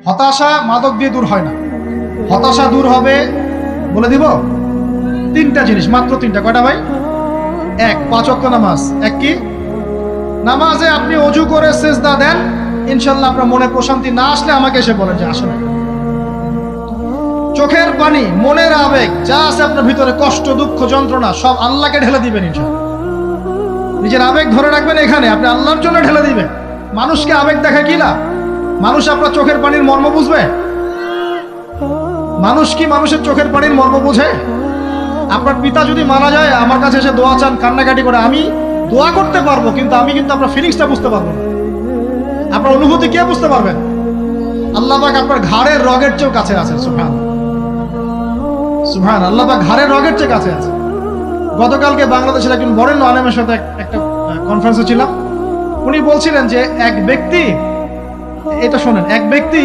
হতাশা মাদক দিয়ে দূর হয় না। হতাশা দূর হবে, বলে দিব, তিনটা জিনিস, মাত্র তিনটা। কয়টা ভাই? এক, 5 ওয়াক্ত নামাজ। এক কি? নামাজে আপনি অজু করে সিজদা দেন, ইনশাল্লাহ আপনার মনে প্রশান্তি না আসলে আমাকে এসে বলেন যে আসলে। চোখের পানি, মনের আবেগ যা আছে আপনার ভিতরে, কষ্ট, দুঃখ, যন্ত্রণা, সব আল্লাহকে ঢেলে দিবেন ইনশাল্লাহ। নিজের আবেগ ধরে রাখবেন এখানে, আপনি আল্লাহর জন্য ঢেলে দিবেন। মানুষকে আবেগ দেখা কি লাভ? মানুষ আপনার চোখের পানির মর্ম বুঝবে? মানুষ কি মানুষের চোখের পানির মর্ম বুঝে? আপনার পিতা যদি মারা যায়, আমার কাছে এসে দোয়া চান, কান্নাকাটি করে, আমি দোয়া করতে পারবো, কিন্তু আমি কিন্তু আপনার ফিলিংসটা বুঝতে পারবো না। আপনার অনুভূতি কে বুঝতে পারবেন? আল্লাহ পাক আপনার ঘাড়ের রগের চেয়েও কাছে আছে। সুবহান সুবহান, আল্লাহ পাক ঘাড়ের রগের চেয়ে কাছে আছে। গতকালকে বাংলাদেশের একজন বরেণ্য আলেমের সাথে একটা কনফারেন্সে ছিলাম। উনি বলছিলেন যে এক ব্যক্তি, এটা শোনেন, এক ব্যক্তি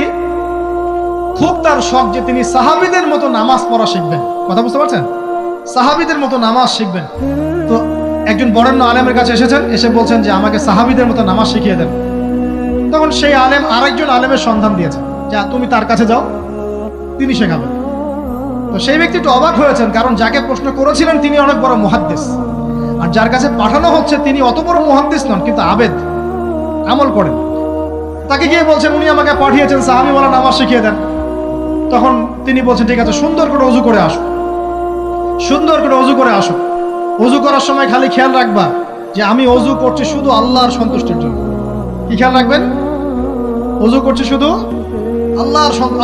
খুব তার শখ যে তিনি সাহাবীদের মতো নামাজ পড়া শিখবেন। কথা বুঝতে পারছেন? সাহাবীদের মতো নামাজ শিখবেন। তো একজন বরেণ্য আলেমের কাছে এসেছেন, এসে বলছেন যে আমাকে সাহাবীদের মতো নামাজ শিখিয়ে দেন। তখন সেই আলেম আরেকজন আলেমের সন্ধান দিয়েছেন, যা তুমি তার কাছে যাও, তিনি শেখাবেন। তো সেই ব্যক্তি একটু অবাক হয়েছেন, কারণ যাকে প্রশ্ন করেছিলেন তিনি অনেক বড় মুহাদ্দিস, আর যার কাছে পাঠানো হচ্ছে তিনি অত বড় মুহাদ্দিস নন, কিন্তু আবেদ, আমল করেন। তাকে গিয়ে বলছেন উনি আমাকে পাঠিয়েছেন সাহাবীওয়ালা নামাজ শিখিয়ে দেন। তখন তিনি বলছেন ঠিক আছে, সুন্দর করে ওযু করে আসো, সুন্দর করে ওযু করে আসো। ওযু করার সময় খালি খেয়াল রাখবা যে আমি ওযু করছি শুধু আল্লাহর সন্তুষ্টির জন্য। কি খেয়াল রাখবেন? ওযু করছি শুধু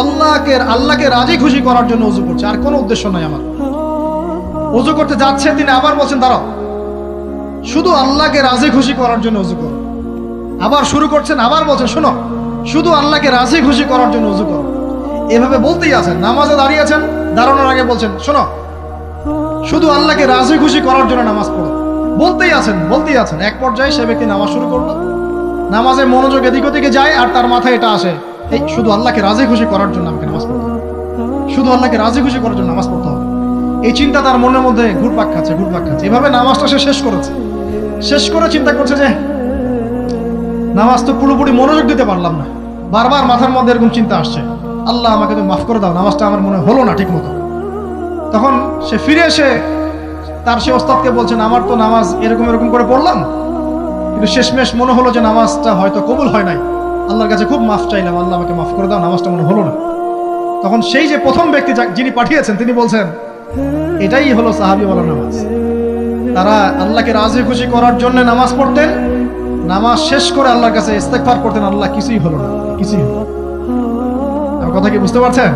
আল্লাহকে রাজি খুশি করার জন্য ওযু করছে, আর কোনো উদ্দেশ্য নাই আমার। ওযু করতে যাচ্ছে, তিনি আবার বলছেন দাঁড়াও, শুধু আল্লাহকে রাজি খুশি করার জন্য ওযু করো। আবার শুরু করছেন, আবার বলছেন শোনো, শুধু আল্লাহকে রাজি খুশি করার জন্য ওযু করো। এভাবে বলতেই আছেন, নামাজে দাঁড়িয়েছেন, দাঁড়ানোর আগে বলছেন শোনো, শুধু আল্লাহকে রাজি খুশি করার জন্য নামাজ পড়ো। বলতেই আছেন। এক পর্যায়ে সে ব্যক্তি নামাজ শুরু করলো, নামাজে মনোযোগ এদিক ওদিকে যায়, আর তার মাথায় এটা আসে, এই শুধু আল্লাহকে রাজি খুশি করার জন্য আমাকে নামাজ পড়তে হবে, শুধু আল্লাহকে রাজি খুশি করার জন্য নামাজ পড়তে হবে। এই চিন্তা তার মনের মধ্যে ঘুরপাক খাচ্ছে। এভাবে নামাজটা সে শেষ করে চিন্তা করছে যে নামাজ তো পুরোপুরি মনোযোগ দিতে পারলাম না। বারবার মাথার মধ্যে এরকম চিন্তা আসছে, আল্লাহ আমাকে তুমি মাফ করে দাও, নামাজটা আমার মনে হলো না ঠিক মতো। তখন সে ফিরে এসে তার সে ওস্তাদকে বলছেন আমার তো নামাজ এরকম করে পড়লাম, কিন্তু শেষমেশ মনে হলো যে নামাজটা হয়তো কবুল হয় নাই, আল্লাহর কাছে খুব মাফ চাইলাম, আল্লাহ আমাকে মাফ করে দাও, নামাজটা মনে হলো না। তখন সেই যে প্রথম ব্যক্তি যিনি পাঠিয়েছেন তিনি বলছেন এটাই হলো সাহাবীওয়ালা নামাজ। তারা আল্লাহকে রাজি খুশি করার জন্য নামাজ পড়তেন, নামাজ শেষ করে আল্লাহর কাছে ইস্তেগফার করতেন, আল্লাহ কিছুই হলো না, কিছুই হলো। আমার কথা কি বুঝতে পারছেন?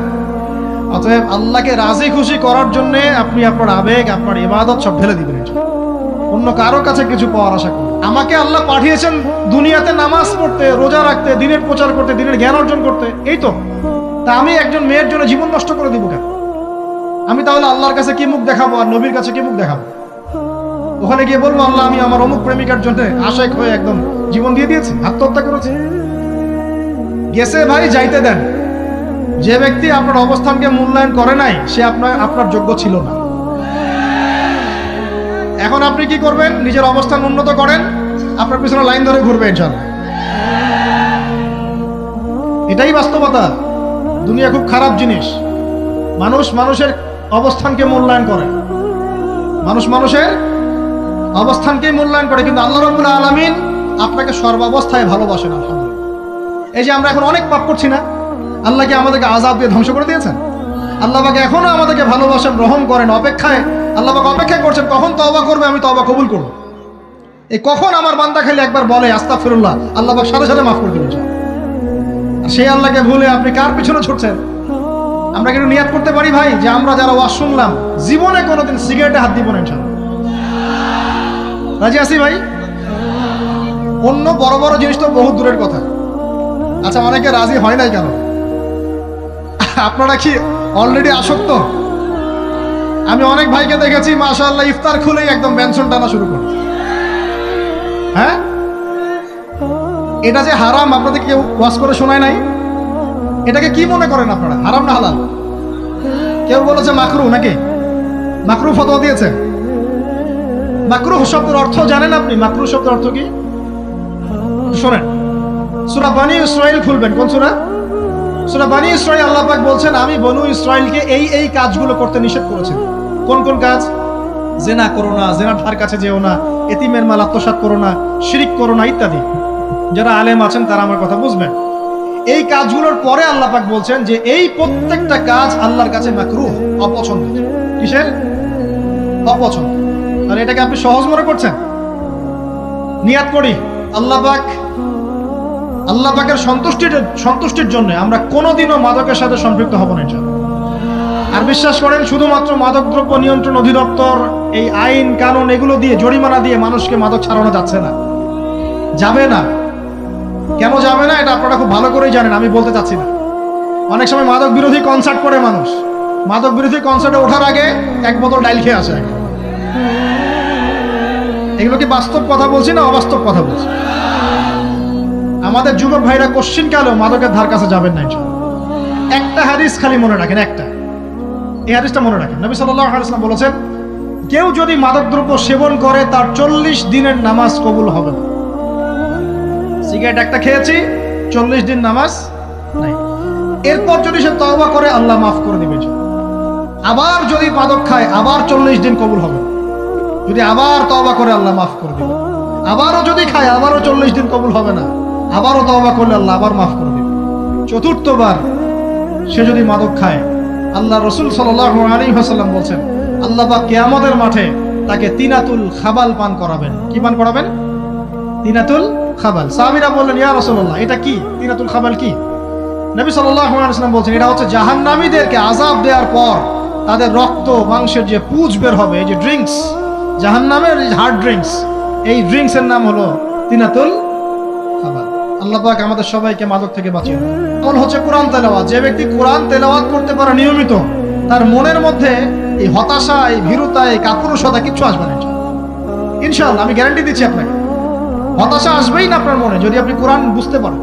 অতএব আল্লাহকে রাজি খুশি করার জন্য আপনি আপনার আবেগ, আপনার ইবাদত সব ঢেলে দিবেন, অন্য কারোর কাছে কিছু পাওয়ার আশা করেন। আমাকে আল্লাহ পাঠিয়েছেন দুনিয়াতে নামাজ পড়তে, রোজা রাখতে, দিনের প্রচার করতে, দিনের জ্ঞান অর্জন করতে, এই তো। তা আমি একজন মেয়ের জন্য জীবন নষ্ট করে দিব কেন? আমি তাহলে আল্লাহর কাছে কি মুখ দেখাবো, আর নবীর কাছে কি মুখ দেখাবো? ওখানে গিয়ে বলবো আল্লাহ আমি আমার অমুক প্রেমিকার জন্য আশেক হয়ে একদম জীবন দিয়ে দিয়েছি, আত্মহত্যা করেছি? গেছে ভাই, যাইতে দেন। যে ব্যক্তি আপনার অবস্থানকে মূল্যায়ন করে নাই, সে আপনার যোগ্য ছিল না। এখন আপনি কি করবেন? নিজের অবস্থান উন্নত করেন, আপনার পিছনে লাইন ধরে ঘুরবে ইনশাআল্লাহ। এটাই বাস্তবতা। দুনিয়া খুব খারাপ জিনিস। মানুষের অবস্থানকে মূল্যায়ন করে, মানুষের অবস্থানকে মূল্যায়ন করে, কিন্তু আল্লাহ রাব্বুল আলামিন আপনাকে সর্বাবস্থায় ভালোবাসেন। আলহামদুলিল্লাহ। এই যে আমরা এখন অনেক পাপ করছি না, আল্লাহ কি আমাদেরকে আযাব দিয়ে ধ্বংস করে দিয়েছেন? আল্লাহ পাক এখনো আমাদেরকে ভালোবাসেন, রহম করেন, আল্লাহ পাক অপেক্ষা করছেন কখন তওবা করবে, আমি তওবা কবুল করব। এই কখন আমার বান্দা খালি একবার বলে আস্তাগফিরুল্লাহ, আল্লাহ পাক সাথে সাথে মাফ করে দিবেন। আর সেই আল্লাহকে ভুলে আপনি কার পিছনে ছুটছেন? আমরা কিন্তু নিয়াত করতে পারি ভাই যে আমরা যারা ওয়াজ শুনলাম জীবনে কোনোদিন সিগারেটে হাত দিব না ইনশাআল্লাহ। রাজি আছি ভাই? অন্য বড় বড় জিনিস তো বহুত দূরের কথা। আচ্ছা, অনেকে রাজি হয় নাই কেন? আপনারা কি অলরেডি আসক্ত? আমি অনেক ভাইকে দেখেছি মাশাআল্লাহ ইফতার খুলেই একদম বেনসন টানা শুরু করে। হ্যাঁ, এটা যে হারাম আপনাদের কেউ ওয়াজ করে শোনায় নাই? এটাকে কি মনে করেন আপনারা, হারাম না হালাল? কেউ বলেছে মাকরু, নাকি মাকরু ফতোয়া দিয়েছে? মাকরুহ শব্দের অর্থ জানেন আপনি? মাকরুহ শব্দের অর্থ কি শোনেন, সূরা বনী ইসরাঈল খুলবেন। কোন সূরা? সূরা বনী ইসরাঈল আল্লাহ পাক বলছেন আমি বনু ইসরাঈলকে এই কাজগুলো করতে নিষেধ করেছি। কোন কোন কাজ? জেনা করো না, জেনার ধার কাছে যেও না, এতিমের মাল আত্মসাৎ করো না, শিরিক করো না ইত্যাদি। যারা আলেম আছেন তারা আমার কথা বুঝবেন। এই কাজগুলোর পরে আল্লাহ পাক বলছেন যে এই প্রত্যেকটা কাজ আল্লাহর কাছে মাকরুহ, অপছন্দ। কিসের? অপছন্দ। আর এটাকে আপনি সহজ মনে করছেন? নিয়াত করি আল্লাহ পাকের সন্তুষ্টির জন্য আমরা কোনোদিনও মাদকের সাথে সম্পৃক্ত হব না ইনশাআল্লাহ। আর বিশ্বাস করেন, শুধুমাত্র মাদকদ্রব্য নিয়ন্ত্রণ অধিদপ্তর এই আইন কানুন এগুলো দিয়ে, জরিমানা দিয়ে মানুষকে মাদক ছাড়ানো যাচ্ছে না, যাবে না। কেন যাবে না এটা আপনারা খুব ভালো করেই জানেন, আমি বলতে চাচ্ছি না। অনেক সময় মাদক বিরোধী কনসার্ট করে মানুষ, মাদক বিরোধী কনসার্টে ওঠার আগে এক বোতল ডাইল খেয়ে আসে। এগুলো কি বাস্তব কথা বলছি না অবাস্তব কথা বলছি? আমাদের যুবক ভাইরা কোশ্চিন কালেও মাদকের ধার কাছে যাবেন না ইনশাআল্লাহ। একটা হাদিস খালি মনে রাখেন, এই হাদিসটা মনে রাখেন। নবী সাল্লাল্লাহু আলাইহি ওয়াসাল্লাম বলেছেন, কেউ যদি মাদকদ্রব্য সেবন করে তার 40 দিনের নামাজ কবুল হবে না। সিগারেট একটা খেয়েছি, 40 দিন নামাজ নাই। এরপর যদি সে তওবা করে আল্লাহ মাফ করে দিবে। আবার যদি মাদক খায় আবার 40 দিন কবুল হবে। যদি আবার তওবা করে আল্লাহ মাফ করে দিবে। আবারও যদি খায় আবারও 40 দিন কবুল হবে না। আবারও তওবা করলে আল্লাহ আবার মাফ করে দিবে। চতুর্থবার সে যদি মাদক খায়, আল্লাহ রাসূল সাল্লাল্লাহু আলাইহি ওয়াসাল্লাম বলেন, আল্লাহ পাক কিয়ামতের মাঠে তাকে তিনাতুল খাবাল পান করাবেন। কি পান করাবেন? তিনাতুল খাবাল। সাহাবীরা বললেন, ইয়া রাসূলুল্লাহ, এটা কি? তিনাতুল খাবাল কি? নবী সাল্লাল্লাহু আলাইহি ওয়াসাল্লাম বলেন, এটা হচ্ছে জাহান্নামীদেরকে আযাব দেওয়ার পর তাদের রক্ত মাংসের যে পুঁজ বের হবে, এই যে ড্রিঙ্কস, জাহান্নামের হার্ড ড্রিঙ্কস, এই ড্রিঙ্কসের নাম হলো তিনাতুল খাবাল। আল্লাহ পাক আমাদের সবাইকে মাদক থেকে বাঁচিয়ে রাখুন। তখন হচ্ছে কোরআন তেলাওয়াত। যে ব্যক্তি কোরআন তেলাওয়াত করতে পারে নিয়মিত, তার মনের মধ্যে এই হতাশা, এই ভীরুতা, এই কাপুরুষতা কিচ্ছু আসবে না ইনশাআল্লাহ। আমি গ্যারান্টি দিচ্ছি আপনাকে, হতাশা আসবেই না আপনার মনে যদি আপনি কোরআন বুঝতে পারেন।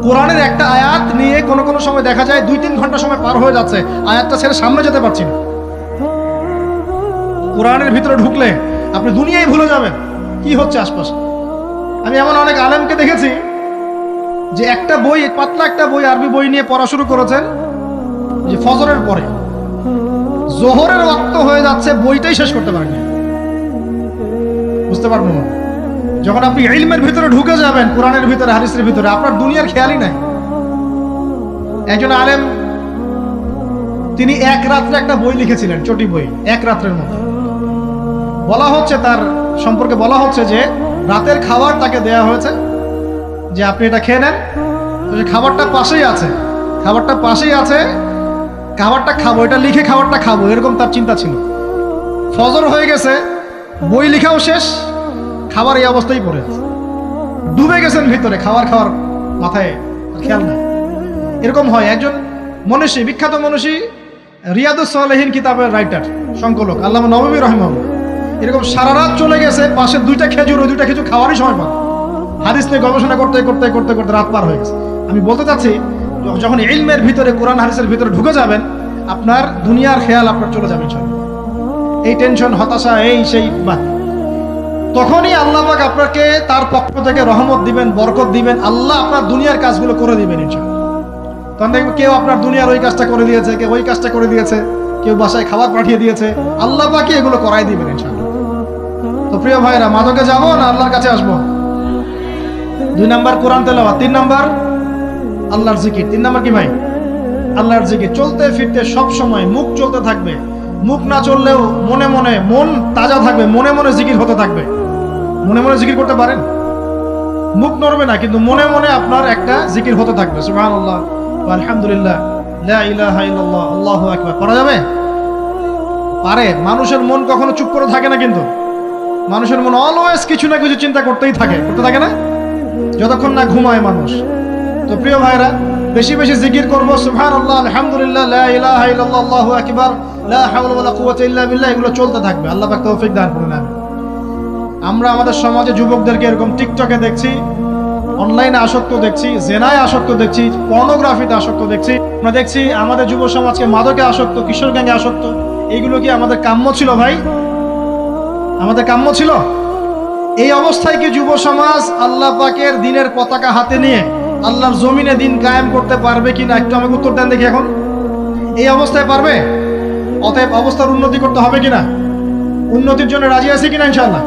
কোরআনের একটা আয়াত নিয়ে কোনো সময় দেখা যায় 2-3 ঘন্টা সময় পার হয়ে যাচ্ছে, আয়াতটা ছেড়ে সামনে যেতে পারছি না। কোরআনের ভিতরে ঢুকলে আপনি দুনিয়ায় ভুলে যাবেন কি হচ্ছে আশপাশে। আমি এমন অনেক আলেমকে দেখেছি যে একটা বই, পাতলা একটা বই, আরবি বই নিয়ে পড়া শুরু করেছেন, যে ফজরের পরে জোহরের ওয়াক্ত হয়ে যাচ্ছে, বইটাই শেষ করতে পারেননি। বুঝতে পারবেন না? যখন আপনি ইলমের ভিতরে ঢুকে যাবেন, কোরআনের ভিতরে, হাদিসের ভিতরে, আপনার দুনিয়ার খেয়ালই নাই। একজন আলেম, তিনি এক রাত্রে একটা বই লিখেছিলেন, চটি বই, এক রাত্রের মধ্যে। বলা হচ্ছে, তার সম্পর্কে বলা হচ্ছে যে রাতের খাবার তাকে দেয়া হয়েছে, যে আপনি এটা খেয়ে নেন। খাবারটা পাশেই আছে, খাবারটা খাবো, এটা লিখে খাবারটা খাবো, এরকম তার চিন্তা ছিল। ফজর হয়ে গেছে, বই লিখাও শেষ, খাবার এই অবস্থায় পড়ে আছে, ডুবে গেছেন ভিতরে, খাওয়ার মাথায় খেয়াল নাই। এরকম হয়। একজন মনীষী, বিখ্যাত মনীষী, রিয়াদুস সালেহিন কিতাবের রাইটার, সংকলক আল্লামা নববী রাহিমাহুল্লাহ, এরকম সারা রাত চলে গেছে, পাশে 2টা খেজুর, ওই 2টা খেজুর খাওয়ারই সময় পান। হাদিস নিয়ে গবেষণা করতে রাত পার হয়ে গেছে। আমি বলতে চাচ্ছি, যখন ইলমের ভিতরে, কোরআন হাদিসের ভিতরে ঢুকে যাবেন, আপনার দুনিয়ার খেয়াল আপনার চলে যাবে। এই টেনশন, হতাশা, এই সেই, তখনই আল্লাহ পাক আপনাকে তার পক্ষ থেকে রহমত দিবেন, বরকত দিবেন। আল্লাহ আপনার দুনিয়ার কাজগুলো করে দিবেন ইনশাআল্লাহ। তখন দেখবেন কেউ আপনার দুনিয়ার ওই কাজটা করে দিয়েছে, কেউ ওই কাজটা করে দিয়েছে, কেউ বাসায় খাবার পাঠিয়ে দিয়েছে, আল্লাহ পাকই এগুলো করাই দিবেন ইনশাআল্লাহ। তো প্রিয় ভাইরা, মাদকে যাবো না আল্লাহর কাছে আসবো? 2 নাম্বার কোরআন তেলাওয়াত, 3 নাম্বার আল্লাহর জিকির। 3 নাম্বার কি ভাই? আল্লাহর জিকির। চলতে ফিরতে সব সময় মুখ চলতে থাকবে, মুখ না চললেও মনে মনে মন তাজা থাকবে, মনে মনে জিকির হতে থাকবে। মনে মনে জিকির করতে পারেন? মুখ নড়বে না, কিন্তু মনে মনে আপনার একটা জিকির হতে থাকবে। সুবহানাল্লাহ, আলহামদুলিল্লাহ, লা ইলাহা ইল্লাল্লাহ, আল্লাহু আকবার। করা যাবে? পারে। মানুষের মন কখনো চুপ করে থাকে না, কিন্তু মানুষের মন অলওয়েজ কিছু না কিছু চিন্তা করতে থাকে না, যতক্ষণ না ঘুমায় মানুষ। তো প্রিয় ভাইরা, বেশি বেশি জিকির করবো। সুবহানাল্লাহ, আলহামদুলিল্লাহ, লা ইলাহা ইল্লাল্লাহ, আল্লাহু আকবার, লা হাওলা ওয়ালা কুওয়াতা ইল্লা বিল্লাহ, এগুলো চলতে থাকবে। আল্লাহ পাক তৌফিক দান করুন। আমরা আমাদের সমাজে যুবকদেরকে এরকম টিকটকে দেখছি, অনলাইনে আসক্ত দেখছি, জেনায় আসক্ত দেখছি, পর্নোগ্রাফিতে আসক্ত দেখছি। আমরা দেখছি আমাদের যুব সমাজকে মাদকে আসক্ত, কিশোর গ্যাংয়ে আসক্ত। এইগুলো কি আমাদের কাম্য ছিল ভাই? আমাদের কাম্য ছিল? এই অবস্থায় কি যুব সমাজ আল্লাহ পাকের দ্বীনের পতাকা হাতে নিয়ে আল্লাহর জমিনে দিন কায়েম করতে পারবে কিনা একটু আমাকে উত্তর দেন দেখি। এখন এই অবস্থায় পারবে? অতএব অবস্থার উন্নতি করতে হবে কিনা? উন্নতির জন্য রাজি আছি কিনা ইনশাআল্লাহ?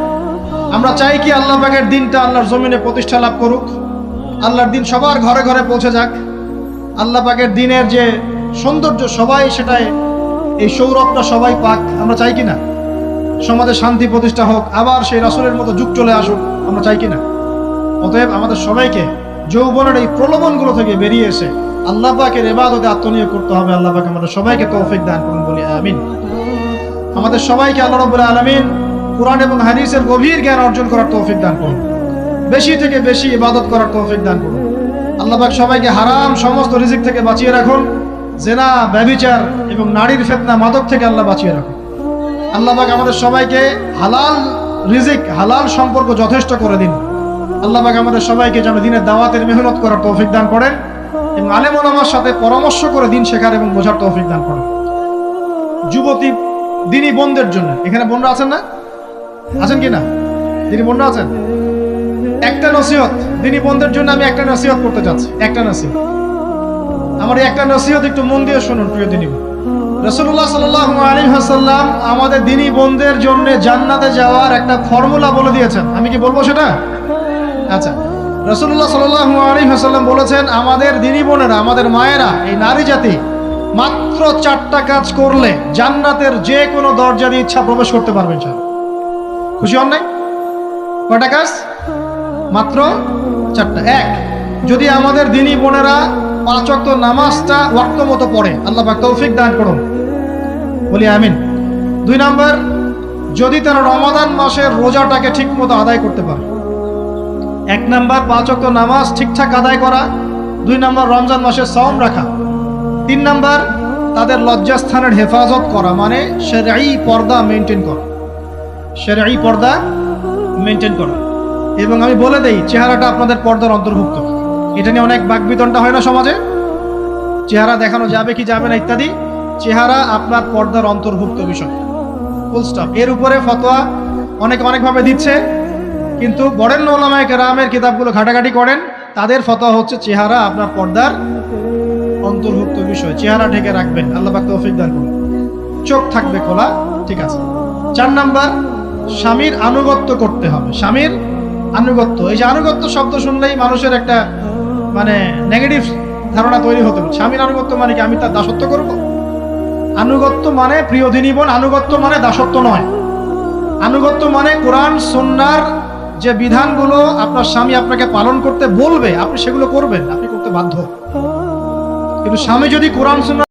আমরা চাই কি আল্লাহ পাকের দিনটা আল্লাহর জমিনে প্রতিষ্ঠা লাভ করুক, আল্লাহর দিন সবার ঘরে ঘরে পৌঁছে যাক, আল্লাহ পাকের দিনের যে সৌন্দর্য সবাই সেটাই, এই সৌরভটা সবাই পাক, আমরা চাই কিনা? সমাজে শান্তি প্রতিষ্ঠা হোক, আবার সেই রাসূলের মতো যুগ চলে আসুক, আমরা চাই কিনা? অতএব আমাদের সবাইকে যৌবনের এই প্রলোভনগুলো থেকে বেরিয়ে এসে আল্লাহ পাকের ইবাদতে আত্মনিয়োগ করতে হবে। আল্লাহ পাক আমাদের সবাইকে তৌফিক দান করুন, বলি আমিন। আমাদের সবাইকে আল্লাহ রাব্বুল আলামিন কুরআন এবং হাদিসের গভীর জ্ঞান অর্জন করার তৌফিক দান করুন, বেশি থেকে বেশি ইবাদত করার তৌফিক দান করুন। আল্লাহ পাক সবাইকে হারাম সমস্ত রিজিক থেকে বাঁচিয়ে রাখুন, জেনা, ব্যভিচার এবং নারীর ফিতনা, মাদক থেকে আল্লাহ বাঁচিয়ে রাখুন। আল্লাহ পাক আমাদের সবাইকে হালাল রিজিক, হালাল সম্পর্ক যথেষ্ট করে দিন। আল্লাহ পাক আমাদের সবাইকে যেন দিনের দাওয়াতের মেহনত করার তৌফিক দান করেন এবং আলেম ওলামার সাথে পরামর্শ করে দিন শেখার এবং বোঝার তৌফিক দান করেন। যুবতী দিনী বোনদের জন্য, এখানে বোনরা আছেন না? আছেন কি না? দিনী বোনরা আছেন? একটা নসিহত দিনী বোনদের জন্য আমি একটা নসিহত করতে চাচ্ছি, একটা নসিহত। আমার এই একটা নসিহত একটু মন দিয়ে শুনুন প্রিয় দিনী বোন। রাসূলুল্লাহ সাল্লাল্লাহু আলাইহি ওয়াসাল্লাম আমাদের দিনী বোনদের জন্য জান্নাতে যাওয়ার একটা ফর্মুলা বলে দিয়েছেন। আমি কি বলবো সেটা? আচ্ছা, রাসূলুল্লাহ সাল্লাল্লাহু আলাইহি ওয়াসাল্লাম বলেছেন আমাদের দিনী বোনেরা, আমাদের মায়েরা, এই নারী জাতি মাত্র 4টা কাজ করলে জান্নাতের যে কোনো দরজা দিয়ে ইচ্ছা প্রবেশ করতে পারবে ইনশাআল্লাহ। খুশি হন নাই? কয়টা কাজ? মাত্র 4টা। এক, যদি আমাদের দিনী বোনেরা 5 ওয়াক্ত নামাজটা ওয়াক্ত মতো পড়ে, আল্লাহ পাক তৌফিক দান করুন, বলি আমিন। 2 নাম্বার, যদি তারা রমাদান মাসের রোজাটাকে ঠিক মতো আদায় করতে পারে। 1 নাম্বার 5 ওয়াক্ত নামাজ ঠিকঠাক আদায় করা, 2 নাম্বার রমজান মাসের সাওম রাখা, 3 নাম্বার তাদের লজ্জাস্থানের হেফাজত করা, মানে শরঈ পর্দা মেনটেন করা, শরঈ পর্দা মেনটেন করা। এবং আমি বলে দেই, চেহারাটা আপনাদের পর্দার অন্তর্ভুক্ত। এটা নিয়ে অনেক বাকবিতণ্ডা হয় না সমাজে, চেহারা দেখানো যাবে কি যাবে না ইত্যাদি। চেহারা আপনার পর্দার অন্তর্ভুক্ত বিষয়, ফুল স্টপ। এর উপরে ফতোয়া অনেকে অনেকভাবে দিচ্ছে, কিন্তু বরেণ্য উলামায়ে কেরামের কিতাবগুলো ঘাটাঘাটি করেন, তাদের ফতোয়া হচ্ছে চেহারা আপনার পর্দার অন্তর্ভুক্ত বিষয়, চেহারা ঢেকে রাখবেন, আল্লাহ পাক তৌফিক দান করুন। চোখ থাকবে খোলা, ঠিক আছে। 4 নাম্বার, স্বামীর আনুগত্য করতে হবে। স্বামীর আনুগত্য, এই যে আনুগত্য শব্দ শুনলেই মানুষের একটা মানে নেগেটিভ ধারণা তৈরি হতে পারে। স্বামীর আনুগত্য মানে কি আমি তার দাসত্ব করব? আনুগত্য মানে, প্রিয় দিনী বোন, আনুগত্য মানে দাসত্ব নয়। আনুগত্য মানে কোরআন সুন্নাহর যে বিধানগুলো আপনার স্বামী আপনাকে পালন করতে বলবে, আপনি সেগুলো করবেন, আপনি করতে বাধ্য। কিন্তু স্বামী যদি কোরআন সুন্নাহ